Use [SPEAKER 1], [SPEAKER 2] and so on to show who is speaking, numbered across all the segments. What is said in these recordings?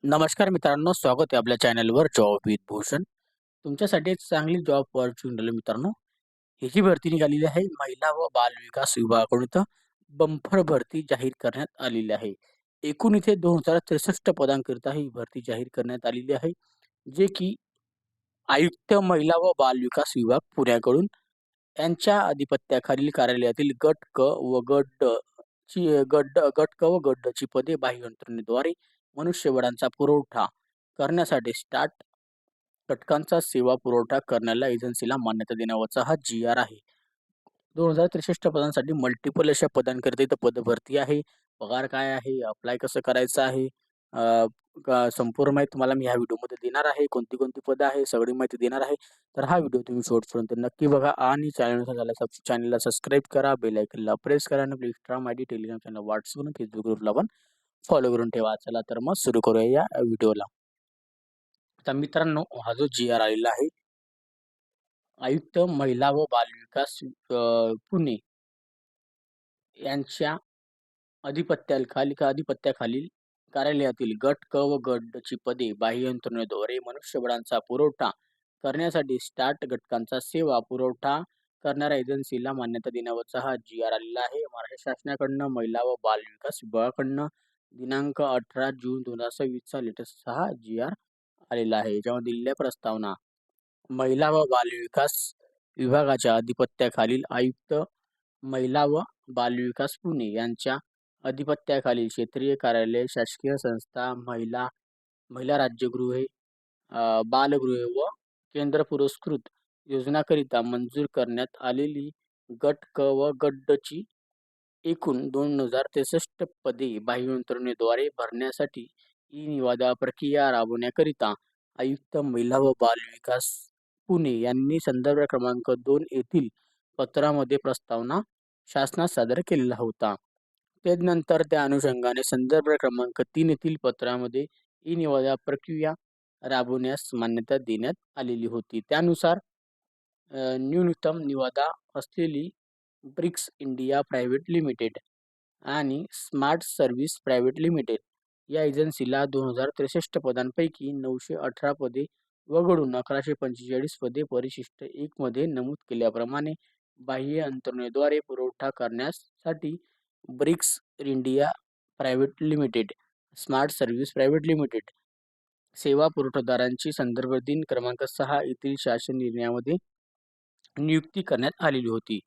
[SPEAKER 1] नमस्कार मित्रांनो, स्वागत आहे आपल्या चॅनलवर जॉब विथ भूषण. तुमच्यासाठी एक चांगली जॉब ऑपॉर्च्युनिटी मित्रांनो. ही जी भरती निघालेली आहे महिला व बाल विकास विभागाकडून इथं बंपर भरती जाहीर करण्यात आलेली आहे. एकूण इथे 2063 पदांकरिता ही भरती जाहीर करण्यात आलेली आहे. जे की आयुक्त महिला व बाल विकास विभाग पुण्याकडून यांच्या अधिपत्याखालील कार्यालयातील गट क व गट ड ची गट क व गट ड ची पदे बाह्य यंत्रणेद्वारे मनुष्यबळांचा पुरवठा करण्यासाठी घटकांचा सेवा पुरवठा करण्याला एजन्सीला मान्यता देण्यावरचा हा जी-आर आहे. 2063 पदांसाठी मल्टिपल अशा पदांकरिता इथं पदभरती आहे. पगार काय आहे? अप्लाय कसं करायचं आहे? अ, संपूर्ण माहिती तुम्हाला मी ह्या व्हिडिओमध्ये देणार आहे. कोणती-कोणती पदं आहे? सगळी माहिती देणार आहे. तर हा व्हिडिओ तुम्ही शेवटपर्यंत नक्की बघा आणि चॅनलला सबस्क्राईब करा, बेल आयकनला प्रेस करा आणि आपली Instagram ID, Telegram channel, WhatsApp, Facebook ग्रुपला पण फॉलो करून ठेवा. चला तर मग सुरू करूया या व्हिडिओला. तर मित्रांनो, हा जो जी-आर आलेला आहे, आयुक्त महिला व बाल विकास पुणे यांच्या अधिपत्याखालील कार्यालयातील गट क व गट ड ची पदे बाह्य यंत्रणेद्वारे मनुष्यबळांचा पुरवठा करण्यासाठी स्टार्ट घटकांचा सेवा पुरवठा करणाऱ्या एजन्सीला मान्यता देण्यावरचा हा जी-आर आलेला आहे. महाराष्ट्र शासनाकडनं महिला व बाल विकास विभागाकडनं दिनांक 18 जून 2026 चा लेटेस्ट हा जी-आर आलेला आहे. याच्यामध्ये दिलेल्या प्रस्तावना महिला व बाल विकास विभागाच्या अधिपत्याखालील आयुक्त महिला व बाल विकास पुणे यांच्या अधिपत्याखालील क्षेत्रीय कार्यालय, शासकीय संस्था, महिला महिला राज्यगृहे, बालगृहे व केंद्र पुरस्कृत योजनाकरिता मंजूर करण्यात आलेली गट क व गट ड ची एकूण 2063 पदे बाह्य यंत्रणेद्वारे भरण्यासाठी ई-निविदा प्रक्रिया राबवण्याकरिता आयुक्त महिला व बाल विकास पुणे यांनी संदर्भ क्रमांक 2 येथील पत्रामध्ये प्रस्तावना शासनास सादर केलेला होता. त्यानंतर त्या अनुषंगाने संदर्भ क्रमांक 3 येथील पत्रामध्ये ई-निविदा प्रक्रिया राबवण्यास मान्यता देण्यात आलेली होती. त्यानुसार न्यूनतम निविदा असलेली ब्रिक्स इंडिया प्रायव्हेट लिमिटेड आणि स्मार्ट सर्व्हिस प्रायव्हेट लिमिटेड या एजन्सीला 2063 पदांपैकी 918 पदे वगळून 1145 पदे परिशिष्ट 1 मध्ये नमूद केल्याप्रमाणे बाह्य यंत्रणेद्वारे पुरवठा करण्यासाठी Brics India private limited, smart service private limited सेवा पुरवठादारांची संदर्भ दिन क्रमांक 6 येथील शासन निर्णयामध्ये नियुक्ती करण्यात आलेली होती.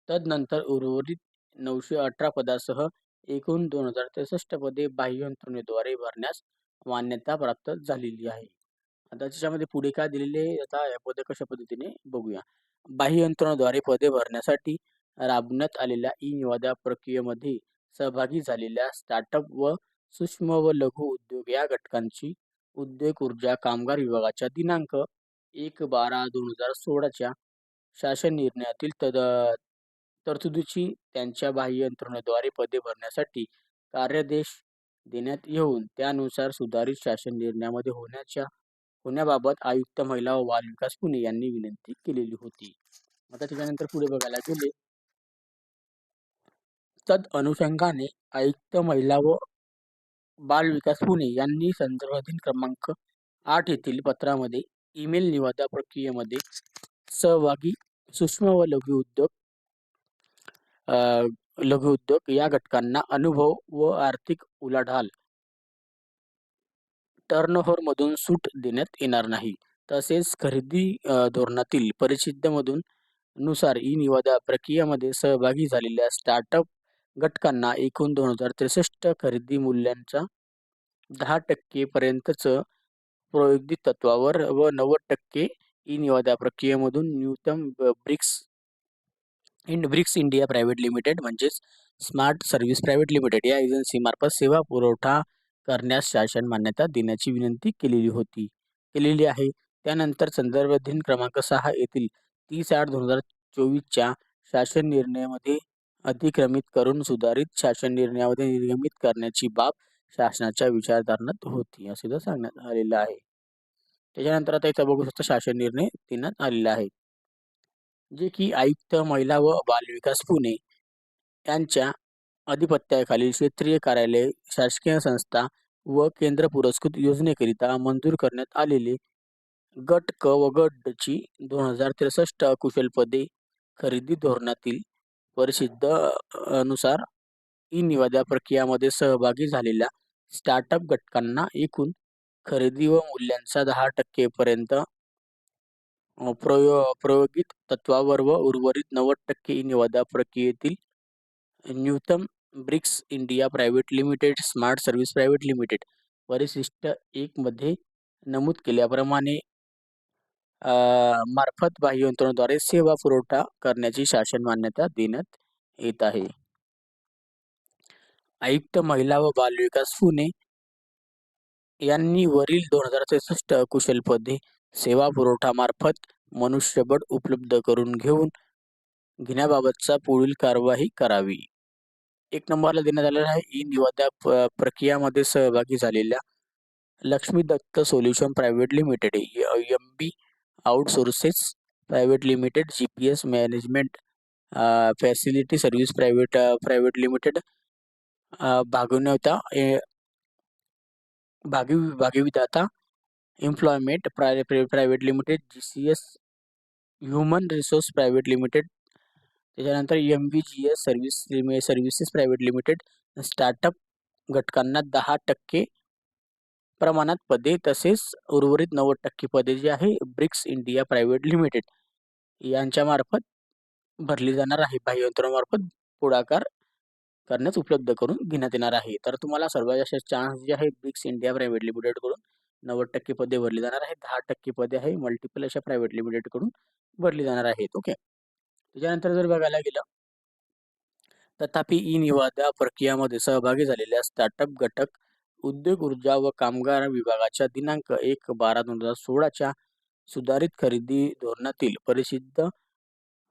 [SPEAKER 1] तदनंतर उर्वरित 918 पदासह एकूण 2063 पदे बाह्य यंत्रणेद्वारे भरण्यास मान्यता प्राप्त झालेली आहे. आता त्याच्यामध्ये पुढे काय दिलेले आहे, आता या पदे कशा पद्धतीने बघूया. बाह्य यंत्रणेद्वारे पदे भरण्यासाठी राबवण्यात आलेल्या ई-निविदा प्रक्रियेमध्ये सहभागी झालेल्या स्टार्टअप व सूक्ष्म व लघु उद्योग या घटकांची उद्योग ऊर्जा कामगार विभागाच्या दिनांक 1/12/2016 च्या शासन निर्णयातील तरतुदीची त्यांच्या बाह्य यंत्रणेद्वारे पदे भरण्यासाठी कार्यादेश देण्यात येऊन त्यानुसार सुधारित शासन निर्णयामध्ये होण्याबाबत आयुक्त महिला व बाल विकास पुणे यांनी विनंती केलेली होती. आता त्याच्यानंतर पुढे बघायला गेले, तद अनुषंगाने आयुक्त महिला व बाल विकास पुणे यांनी संदर्भाधीन क्रमांक 8 येथील पत्रामध्ये ईमेल निविदा प्रक्रियेमध्ये सहभागी सूक्ष्म व लघु उद्योग या घटकांना अनुभव व आर्थिक उलाढाल टर्नओव्हरमधून सूट देण्यात येणार नाही. तसेच खरेदी धोरणातील परिच्छेदामधून नुसार ई-निविदा प्रक्रियेमध्ये सहभागी झालेल्या स्टार्टअप घटकांना एकूण 2063 खरेदी मूल्याच्या 10% पर्यंतचं प्रायोगिक तत्वावर व 90% ई-निविदा प्रक्रियेमधून न्यूनतम ब्रिक्स इंडिया प्रायव्हेट लिमिटेड म्हणजेच स्मार्ट सर्व्हिस प्रायव्हेट लिमिटेड या एजन्सीमार्फत सेवा पुरवठा करण्यास शासन मान्यता देण्याची विनंती केलेली आहे. त्यानंतर संदर्भ दिन क्रमांक 6 येथील 30/8/2024 च्या शासन निर्णयामध्ये अतिक्रमित करून सुधारित शासन निर्णयामध्ये निर्गमित करण्याची बाब शासनाच्या विचारधारणात होती, असे तर सांगण्यात आलेलं आहे. त्याच्यानंतर आता इथं बघू शकता शासन निर्णय देण्यात आलेला आहे. जे की आयुक्त महिला व बाल विकास पुणे यांच्या अधिपत्याखालील क्षेत्रीय कार्यालय, शासकीय संस्था व केंद्र पुरस्कृत योजनेकरिता मंजूर करण्यात आलेले गट क व गट ची 2063 अकुशल पदे खरेदी धोरणातील परिशिष्ट नुसार ई निविदा प्रक्रियामध्ये सहभागी झालेल्या स्टार्टअप घटकांना एकूण खरेदी व मूल्यांचा 10% पर्यंत प्रयोगित तत्वावर व उर्वरित 90% ई निविदा प्रक्रियेतील न्यूनतम Brics India private limited smart service private limited परिशिष्ट 1 मध्ये नमूद केल्याप्रमाणे मार्फत बाह्य यंत्रणेद्वारे सेवा पुरवठा करण्याची शासन मान्यता देण्यात येत आहे. आयुक्त महिला व बालविकास पुणे यांनी वरील 2063 कुशल पदे सेवा पुरवठा मार्फत मनुष्यबळ उपलब्ध करून घेण्याबाबतचा पुढील कार्यवाही करावी. 1 नंबरला देण्यात आलेला आहे ई निविदा प्रक्रियामध्ये सहभागी झालेल्या Laxmi Datta solution private limited MB outsources private limited GPS management facility service private limited भागविदाता employment private limited GCS human resource private limited त्याच्यानंतर MBGS services private limited startup घटकांना 10% प्रमाणात पदे तसेच उर्वरित 90% पदे जी आहे ब्रिक्स इंडिया प्रायव्हेट लिमिटेड यांच्या मार्फत भरली जाणार आहे. बाह्य यंत्रणेमार्फत पुढाकार करण्यास उपलब्ध करून घेण्यात येणार आहे. तर तुम्हाला सर्वात जास्त चान्स जे आहे ब्रिक्स इंडिया प्रायव्हेट लिमिटेड कडून 90% पदे भरली जाणार आहे. 10% पदे आहे मल्टिपल अशा प्रायव्हेट लिमिटेड कडून भरली जाणार आहेत. ओके. त्याच्यानंतर जर बघायला गेलं तथापि ई निविदा प्रक्रियामध्ये सहभागी झालेल्या स्टार्टअप घटक उद्योग ऊर्जा व कामगार विभागाच्या दिनांक 1/12/2016 सुधारित खरेदी धोरणातील परिशिष्ट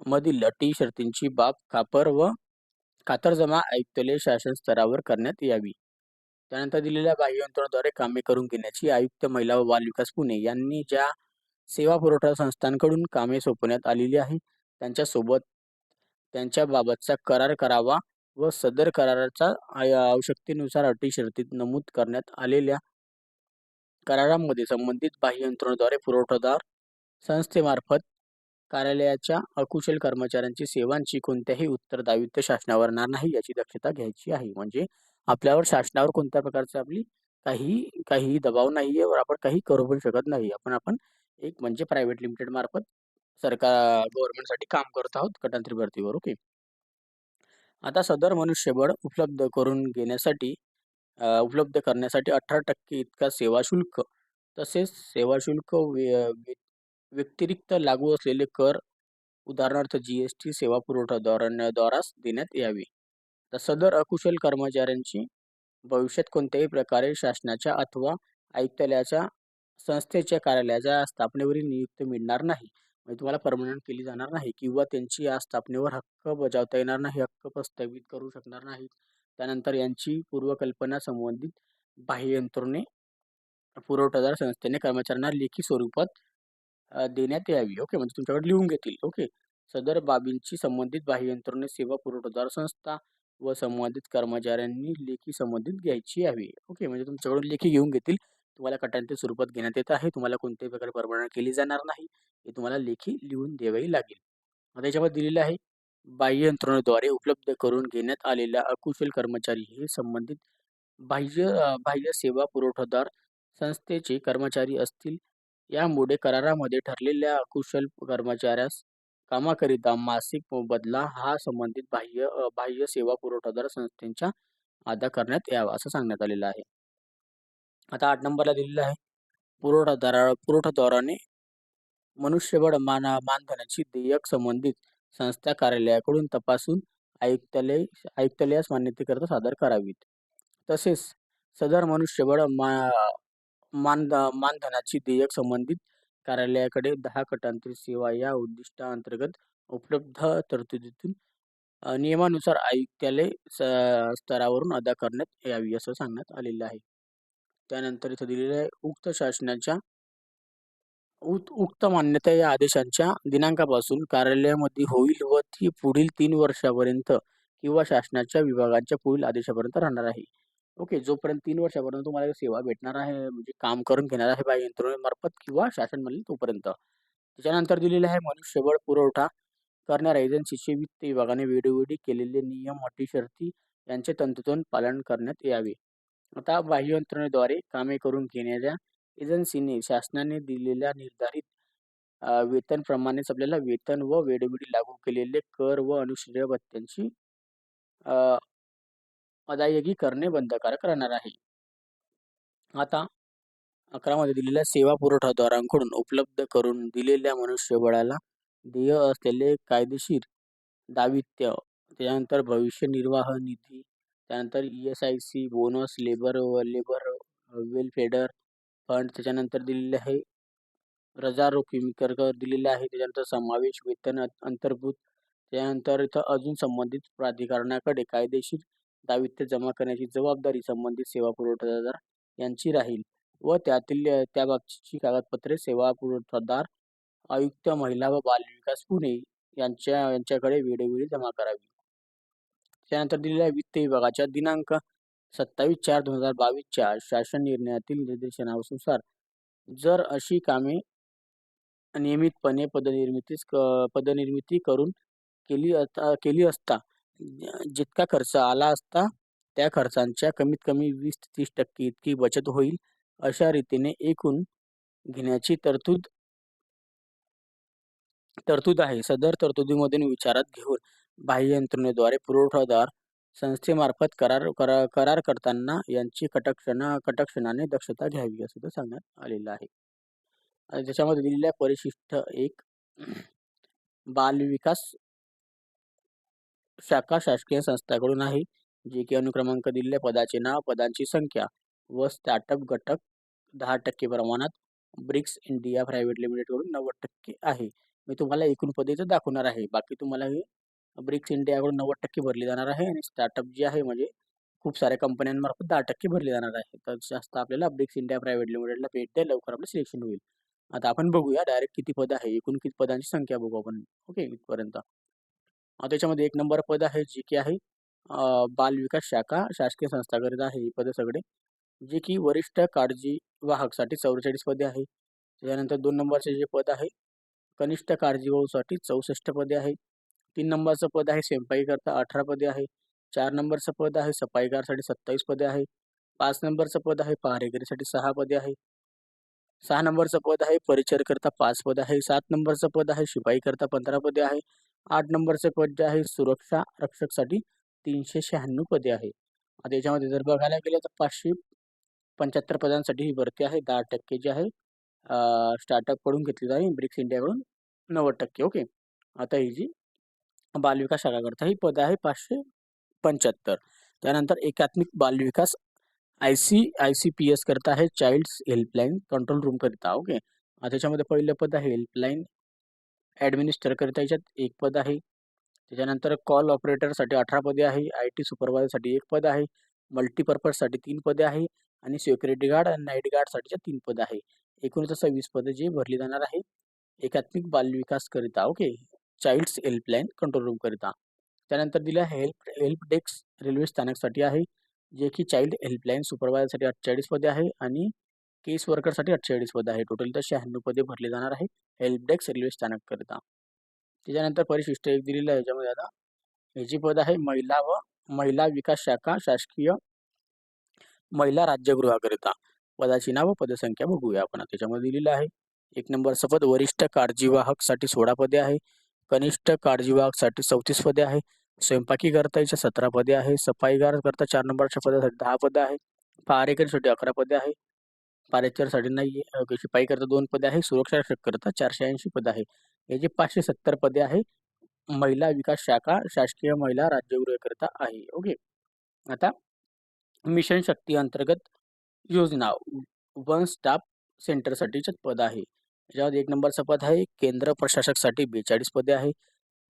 [SPEAKER 1] मधील अटी शर्तींची बाब खातरजमा आयुक्तालय शासन स्तरावर करण्यात यावी. त्यानंतर दिलेल्या बाह्य यंत्रणेद्वारे कामे करून घेण्याची आयुक्त महिला व बाल विकास पुणे यांनी ज्या सेवा पुरवठा संस्थांकडून कामे सोपवण्यात आलेली आहे त्यांच्यासोबत त्यांच्याबाबतचा करार करावा व सदर कराराचा आवश्यकतेनुसार अटी शर्तीत नमूद करण्यात आलेल्या करारामध्ये संबंधित बाह्य यंत्रणेद्वारे पुरवठादार संस्थेमार्फत कार्यालयाच्या अकुशल कर्मचाऱ्यांची सेवांची कोणत्याही उत्तरदायित्व शासनावर येणार नाही याची दक्षता घ्यायची आहे. म्हणजे आपल्यावर शासनावर कोणत्या प्रकारचा आपली काही दबाव नाहीये व आपण काही करू पण शकत नाही. आपण एक म्हणजे प्रायव्हेट लिमिटेड मार्फत गव्हर्नमेंटसाठी काम करत आहोत कटांतरी भरतीवर. ओके. आता सदर मनुष्यबळ उपलब्ध करण्यासाठी 18% इतका सेवा शुल्क तसेच सेवा शुल्क व्यतिरिक्त लागू असलेले कर उदाहरणार्थ GST सेवा पुरवठादारांद्वाराच देण्यात यावी. तर सदर अकुशल कर्मचाऱ्यांची भविष्यात कोणत्याही प्रकारे शासनाच्या अथवा आयुक्तालयाच्या संस्थेच्या कार्यालयाच्या स्थापनेवरील नियुक्ती मिळणार नाही. म्हणजे तुम्हाला परमनंट केली जाणार नाही किंवा त्यांची या स्थापनेवर हक्क बजावता येणार नाही, हक्क प्रस्थापित करू शकणार नाही. त्यानंतर यांची पूर्वकल्पना संबंधित बाह्य यंत्रणे पुरवठादार संस्थेने कर्मचाऱ्यांना लेखी स्वरूपात देण्यात यावी. ओके. म्हणजे तुमच्याकडे लिहून घेतील. ओके. सदर बाबींची संबंधित बाह्य यंत्रणे सेवा पुरवठादार संस्था व संबंधित कर्मचाऱ्यांनी लेखी संबंधित घ्यायची यावी. ओके. म्हणजे तुमच्याकडून लेखी घेऊन घेतील. तुम्हाला कटांती स्वरूपात घेण्यात येत आहे. तुम्हाला कोणत्याही प्रकारे परवानगी केली जाणार नाही. हे तुम्हाला लेखी लिहून द्यावी लागेल. आता याच्यामध्ये दिलेलं आहे बाह्य यंत्रणेद्वारे उपलब्ध करून घेण्यात आलेल्या अकुशल कर्मचारी हे संबंधित बाह्य सेवा पुरवठादार संस्थेचे कर्मचारी असतील. यामुळे करारामध्ये ठरलेल्या अकुशल कर्मचाऱ्यास कामाकरिता मासिक मोबदला हा संबंधित बाह्य सेवा पुरवठादार संस्थेच्या अदा करण्यात यावा असं सांगण्यात आलेलं आहे. आता 8 नंबरला दिलेलं आहे पुरवठादाराने मनुष्यबळ मानधनाची देयक संबंधित संस्था कार्यालयाकडून तपासून आयुक्तालयास मान्यतेकरिता सादर करावीत. तसेच सदर मनुष्यबळ मानधनाची देयक संबंधित कार्यालयाकडे 10 कटांतरी सेवा या उद्दिष्टाअंतर्गत उपलब्ध तरतुदीतून नियमानुसार आयुक्तालय स्तरावरून अदा करण्यात यावी असं सांगण्यात आलेलं आहे. त्यानंतर इथं दिलेलं आहे उक्त मान्यता या आदेशांच्या दिनांकापासून कार्यालयामध्ये होईल व ती पुढील 3 वर्षापर्यंत किंवा शासनाच्या विभागांच्या पुढील आदेशापर्यंत राहणार आहे. ओके. जोपर्यंत 3 वर्षापर्यंत तुम्हाला सेवा भेटणार आहे, म्हणजे काम करून घेणार आहे बाह्य यंत्रणेमार्फत किंवा शासन म्हणेल तोपर्यंत. त्याच्यानंतर दिलेलं आहे मनुष्यबळ पुरवठा करणाऱ्या एजन्सीचे वित्त विभागाने वेळोवेळी केलेले नियम, अटी, शर्ती यांचे तंतोतंत पालन करण्यात यावे. आता बाह्य यंत्रणेद्वारे कामे करून घेणाऱ्या एजन्सीने शासनाने दिलेल्या निर्धारित वेतनप्रमाणेच आपल्याला वेतन व वेळोवेळी लागू केलेले कर व अनुश्रेय भत्त्यांची अ, अदायगी करणे बंधनकारक राहणार आहे. आता 11 मध्ये दिलेल्या सेवा पुरवठादारांकडून उपलब्ध करून दिलेल्या मनुष्यबळाला देय असलेले कायदेशीर दायित्व, त्यानंतर भविष्य निर्वाह निधी, त्यानंतर E-S-I-C, bonus, labour labour welfare fund, त्याच्यानंतर दिलेले आहे रजा रोखीम कर कर दिलेले आहे. त्याच्यानंतर समावेश वेतन अंतर्भूत, त्यानंतर इथं अजून संबंधित प्राधिकरणाकडे कायदेशीर दायित्व जमा करण्याची जबाबदारी संबंधित सेवा पुरवठादार यांची राहील व त्यातील त्याबाबतची कागदपत्रे सेवा पुरवठादार आयुक्त, महिला व बालविकास पुणे यांच्याकडे वेळोवेळी जमा करावी. त्यानंतर दिलेल्या वित्त विभागाच्या दिनांक 27/4/2022 च्या शासन निर्णयातील निर्देशनानुसार जर अशी कामे नियमितपणे पदनिर्मिती करून केली असता जितका खर्च आला असता त्या खर्चांच्या कमीत कमी 20 ते 30% इतकी बचत होईल अशा रीतीने एकूण घेण्याची तरतूद आहे. सदर तरतुदीमधून विचारात घेऊन बाह्य यंत्रणेद्वारे पुरवठादार संस्थेमार्फत करार करताना यांची कटाक्षाने दक्षता घ्यावी असं ते सांगण्यात आलेलं आहे. आणि त्याच्यामध्ये दिलेल्या परिशिष्ट 1 बालविकास शाखा शासकीय संस्थाकडून आहे, जे की अनुक्रमांक दिलेल्या पदाचे नाव, पदांची संख्या व स्टार्टअप घटक 10% प्रमाणात ब्रिक्स इंडिया प्रायव्हेट लिमिटेडकडून 90% आहे. मी तुम्हाला एकूण पदे इथं दाखवणार आहे. बाकी तुम्हाला हे ब्रिक्स इंडियाकडून 90% भरली जाणार आहे आणि स्टार्टअप जे आहे म्हणजे खूप साऱ्या कंपन्यांमार्फत 10% भरली जाणार आहे. तर जास्त आपल्याला ब्रिक्स इंडिया प्रायव्हेट लिमिटेडला भेट द्या, लवकर आपलं सिलेक्शन होईल. आता आपण बघूया डायरेक्ट किती पद आहे, एकूण किती पदांची संख्या बघू आपण. ओके, इथपर्यंत. त्याच्यामध्ये 1 नंबर पद आहे, जे की आहे बाल विकास शाखा शासकीय संस्थाकरिता आहे ही पदं सगळे, जे की वरिष्ठ काळजी वाहकसाठी 44 पदे आहे. त्याच्यानंतर 2 नंबरचे जे पद आहे, कनिष्ठ काळजीवाहूसाठी 64 पदे आहे. 3 नंबरचं पद आहे स्वयंपाकीकरता 18 पदे आहे. 4 नंबरचं पद आहे सफाईगारसाठी 27 पदे आहे. 5 नंबरचं पद आहे पहारेकरीसाठी 6 पदे आहे. 6 नंबरचं पद आहे परिचरकर्ता 5 पद आहे. 7 नंबरचं पद आहे शिपाईकरता 15 पदे आहे. 8 नंबरचं पद जे आहे सुरक्षा रक्षकसाठी 396 पदे आहे. आता याच्यामध्ये जर बघायला गेलं तर 575 पदांसाठी ही भरती आहे. 10% जी आहे स्टार्टअप कडून घेतली जाईल, ब्रिक्स इंडियाकडून 90%. ओके. आता ही जी बालविकास शाखाकरता ही पद आहे 575. त्यानंतर एकात्मिक बालविकास ICPS करता आहे चाइल्ड्स हेल्पलाईन कंट्रोल रूम करिता. ओके. त्याच्यामध्ये पहिलं पद आहे हेल्पलाईन ॲडमिनिस्टर करिता याच्यात 1 पद आहे. त्याच्यानंतर कॉल ऑपरेटरसाठी 18 पदे आहे. IT सुपरवायझरसाठी 1 पद आहे. मल्टीपर्पजसाठी 3 पदे आहे आणि सिक्युरिटी गार्ड आणि नाईट गार्डसाठीच्या 3 पदं आहे. एकूण 26 पदं जी भरली जाणार आहे एकात्मिक बालविकास करिता. Okay. Child's helpline control room करिता. त्यानंतर दिलं हेल्प डेस्क रेल्वे स्थानकसाठी आहे, जे की चाइल्ड हेल्पलाईन सुपरवायझरसाठी 48 पदे आहे आणि केस वर्करसाठी 48 पदं आहे. टोटल तर 96 पदे भरली जाणार आहे हेल्प डेस्क रेल्वे स्थानककरिता. त्याच्यानंतर परिशिष्ट 1 दिलेलं आहे. याच्यामध्ये आता ह्याची पद आहे महिला विकास शाखा शासकीय महिला राज्यगृहाकरिता. पदाची नाव व पदसंख्या बघूया आपण. त्याच्यामध्ये दिलेलं आहे 1 नंबरचं पद वरिष्ठ काळजीवाहकसाठी 16 पदे आहे. कनिष्ठ काळजीवाहकसाठी 34 पदे आहे. स्वयंपाकी करता 17 पदे आहे. सफाईगार करता 4 नंबरच्या पदासाठी 10 पदं आहे. पहारेकरीसाठी 11 पदे आहे. पहारेकरसाठी नाहीये. शिपाई करता 2 पदे आहे. सुरक्षा रक्षक करता 480 पदं आहे. याची 570 पदे आहे. महिला विकास शाखा शासकीय महिला राज्यगृहकरिता आहे. ओके. आता मिशन शक्ती अंतर्गत योजना वन स्टाफ सेंटरसाठीचे पद आहे. याच्यामध्ये 1 नंबरचं पद आहे केंद्र प्रशासकसाठी 42 पदे आहे.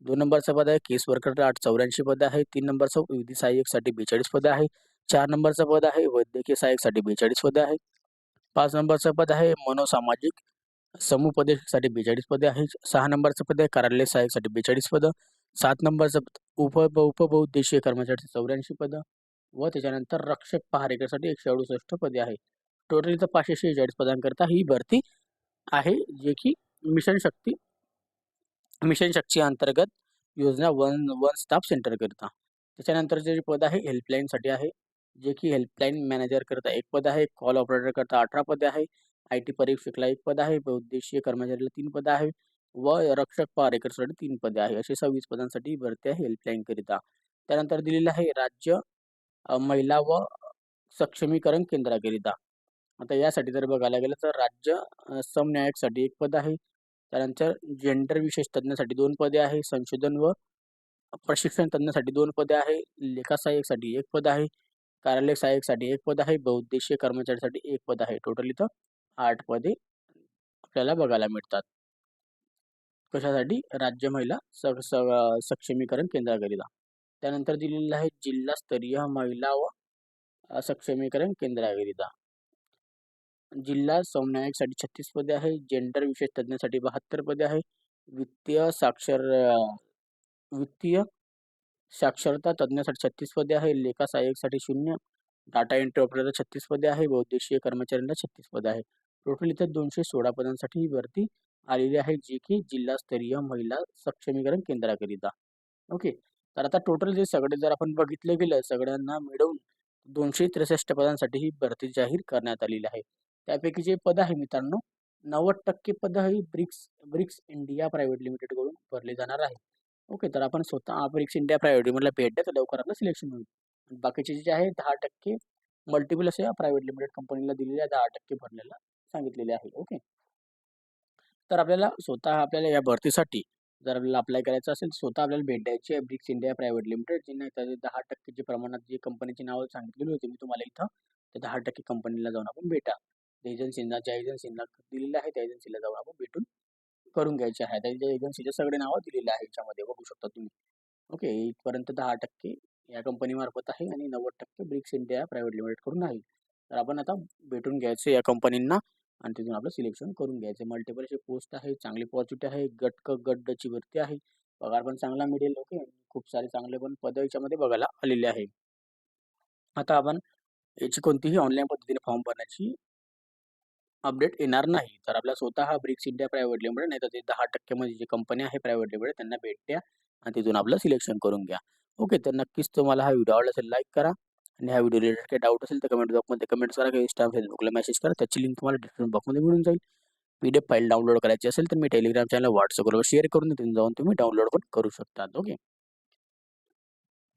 [SPEAKER 1] 2 नंबरचं पद आहे केस वर्कर 84 पदं आहे. 3 नंबरचं विधी सहाय्यकसाठी 42 पदं आहे. 4 नंबरचं पद आहे वैद्यकीय सहाय्यकसाठी 42 पदं आहे. 5 नंबरचं पद आहे मनोसामाजिक समुपदेशकासाठी 42 पदे आहे. 6 नंबरचं पद आहे कार्यालय सहाय्यकसाठी 42 पदं. 7 नंबरचं उपबहुउद्देशीय कर्मचाऱ्यासाठी 84 पदं. व त्याच्यानंतर रक्षक पहारेकरसाठी 168 पदे आहे. टोटल इथं 546 पदांकरता ही भरती आहे, जे की मिशन शक्ती मिशन शक्ती अंतर्गत योजना वन वन स्टाफ सेंटर करता. त्याच्यानंतरचे जे पद आहे हेल्पलाईनसाठी आहे, जे की हेल्पलाईन मॅनेजर करता 1 पद आहे, कॉल ऑपरेटर करता 18 पदे आहे, IT परीक्षकला 1 पद आहे, बहुउद्देशीय कर्मचाऱ्याला 3 पदं आहे व रक्षक पहारेकरसाठी 3 पदे आहे. अशी 26 पदांसाठी ही भरती आहे हेल्पलाईन करिता. त्यानंतर दिलेलं आहे राज्य महिला व सक्षमीकरण केंद्राकरिता. आता यासाठी जर बघायला गेलं तर राज्य समन्वयकसाठी 1 पद आहे. त्यानंतर जेंडर विशेष तज्ञासाठी 2 पदे आहे. संशोधन व प्रशिक्षण तज्ञासाठी 2 पदे आहे. लेखा सहाय्यकसाठी 1 पद आहे. कार्यालय सहाय्यकसाठी 1 पद आहे. बहुउद्देशीय कर्मचाऱ्यासाठी 1 पद आहे. टोटल इथं 8 पदे आपल्याला बघायला मिळतात. कशासाठी? राज्य महिला सक्षमीकरण केंद्राकरिता. त्यानंतर दिलेलं आहे जिल्हास्तरीय महिला व सक्षमीकरण केंद्राकरिता. जिल्हा समन्वयकसाठी 36 पदे आहे. जेंडर विशेष तज्ञासाठी 72 पदे आहे. वित्तीय वित्तीय साक्षरता तज्ञासाठी 36 पदे आहे. लेखा सहाय्यकसाठी 0, डाटा एंट्री ऑपरेटर 36 पदे आहे. बहुउद्देशीय कर्मचाऱ्यांना 36 पदे आहे. टोटल इथे 216 पदांसाठी ही भरती आलेली आहे, जी की जिल्हास्तरीय महिला सक्षमीकरण केंद्राकरिता. ओके. तर आता टोटल जे सगळे जर आपण बघितलं गेलं, सगळ्यांना मिळवून 263 पदांसाठी ही भरती जाहीर करण्यात आलेली आहे. त्यापैकी जे पद आहे मित्रांनो, 90% पद ही ब्रिक्स इंडिया प्रायव्हेट लिमिटेडकडून भरले जाणार आहे. ओके. तर आपण स्वतः ब्रिक्स इंडिया प्रायव्हेट लिमिटेडला भेट द्या, तर लवकर आपलं सिलेक्शन होईल. बाकीचे जे आहे 10% मल्टिपल असे प्रायव्हेट लिमिटेड कंपनीला दिलेल्या 10% भरलेला सांगितलेले आहे. ओके. तर आपल्याला या भरतीसाठी जर आपल्याला अप्लाय करायचं असेल, स्वतः आपल्याला भेट द्यायची आहे ब्रिक्स इंडिया प्रायव्हेट लिमिटेड. जे नाही तर 10% च्या प्रमाणात जी कंपनीची नावं सांगितलेली होती मी तुम्हाला इथं, त्या 10% कंपनीला जाऊन आपण भेटा. ज्या एजन्सींना दिलेलं आहे, त्या एजन्सीला जाऊन आपण भेटून करून घ्यायचे आहे. त्या एजन्सीचे सगळे नावं दिलेले आहे याच्यामध्ये बघू शकता तुम्ही. ओके. इथपर्यंत 10% या कंपनीमार्फत आहे आणि 90% ब्रिक्स इंडिया प्रायव्हेट लिमिटेडकडून आहे. तर आपण आता भेटून घ्यायचं या कंपनींना आणि तिथून आपलं सिलेक्शन करून घ्यायचं. मल्टिपल असे पोस्ट आहे, चांगली पॉझिटिव्ह आहे, गटची भरती आहे. पगार पण चांगला मिळेल. ओके. खूप सारे चांगले पण पद याच्यामध्ये बघायला आलेले आहे. आता आपण याची कोणतीही ऑनलाईन पद्धतीने फॉर्म भरण्याची अपडेट येणार नाही. तर आपला स्वतः ब्रिक्स इंडिया प्रायव्हेट लिमिटेड नाहीतर ते 10% मध्ये जी कंपनी आहे प्रायव्हेट लिमिटेड त्यांना भेट द्या आणि तिथून आपलं सिलेक्शन करून घ्या. ओके. तर नक्कीच तुम्हाला हा व्हिडिओ आवडला असेल लाईक करा आणि ह्या व्हिडिओ रिलेटेड काही डाऊट असेल तर कमेंट बॉक्समध्ये कमेंट्स करा किंवा Insta, Facebookला मेसेज करा. त्याची लिंक तुम्हाला डिस्क्रिप्शन बॉक्समध्ये मिळून जाईल. PDF फाईल डाउनलोड करायची असेल तर मी Telegram चॅनल, WhatsAppवर शेअर करून तिथून जाऊन तुम्ही डाउनलोड पण करू शकता. ओके.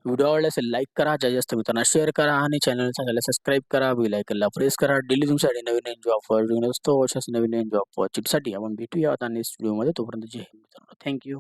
[SPEAKER 1] व्हिडिओ आवडला असेल लाईक करा, जास्त मित्रांना शेअर करा आणि चॅनलला सबस्क्राईब करा, बेल आयकॉनला प्रेस करा. डेली तुमच्यासाठी नवीन जॉब घेऊन असतो. अशाच नवीन जॉब अपॉर्च्युनिटीसाठी आपण भेटूया आता नेक्स्ट व्हिडिओमध्ये. तोपर्यंत जय हिंद मित्रांनो. Thank you.